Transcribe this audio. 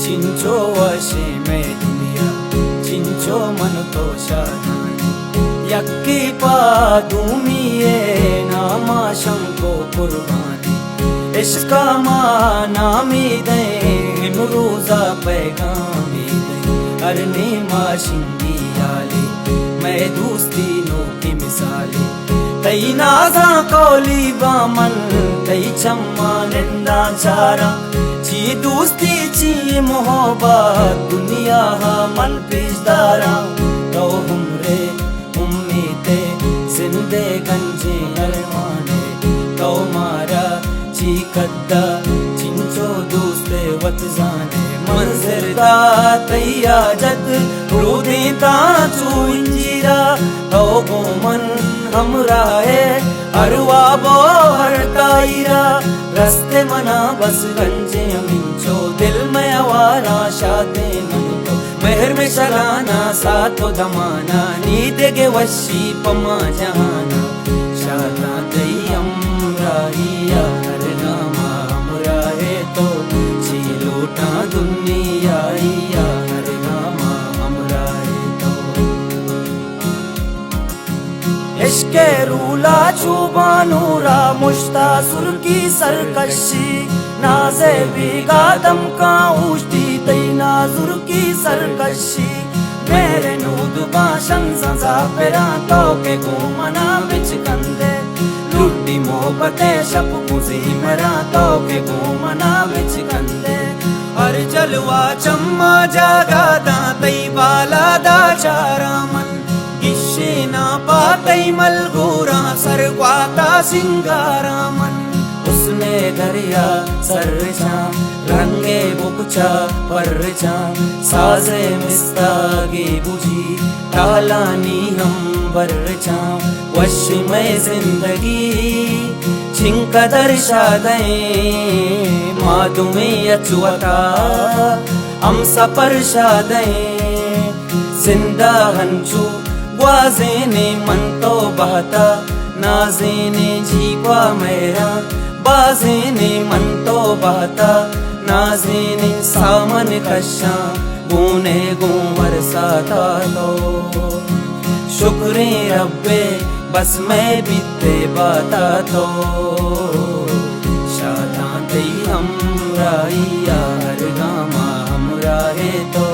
चिंचो वशे में दुनिया चिंचो मन तो शादानी यक्की पादुमिये नामा शंको कुर्बानी इश्का नामी दे इमरूजा पैगामी दे अरने माशिंगी आले मैं दोस्ती नो की मिसाले तई नाजा कौली बामन तई चम्मा निंदा चारा ची दोस्ती ची मोहब्बत दुनिया हा मन पिजदारा तो हमरे उम्मीदे जिंदे गंजे अरमाने तो मारा ची कद्दा चिंचो दोस्ते वत जाने मंजर दा तैया जद रोदे ता चू इंजीरा तो गोमन हमरा है अरवा बो हरताईरा रस्ते मना बस गंजे मिंचो दिल में आवारा शादे मन तो मेहर में शराना सातो दमाना नींद के वशी पमा जहाना शादा दयम राहिया हर नामा हमरा है तो चीलोटा दुनिया हर नामा हमरा है तो इश्के रूला चुबानूरा मुश्ता सुर की सरकशी नाजे बीगा दम का उश्ती तई नाजुर की सरकशी मेरे नूद बाशन सजा पेरा तो के घूमना बिच कंदे लुट्टी मोहब्बते शप मुझे मरा तो के घूमना बिच कंदे हर जलवा चम्मा जागा दा तई बाला दा चारा मन किशे ना पातई मलगूरा सरवाता सिंगारा मन उसने दरिया सरचा रंगे बुकचा परचा साजे मिस्तागे बुझी तालानी हम बरचा वश में जिंदगी छिंका दर्शा दे मादुमे अचुवता हम सपर शादे जिंदा हंचू ग्वाजेने मन तो बहता नाजेने जीवा मेरा बाजेने मन तो बहता नाजेने सामन कशा गुने गुवर साता तो शुक्रे रब्बे बस मैं बीते बाता तो शादा दई हमरा हर गामा हमरा है तो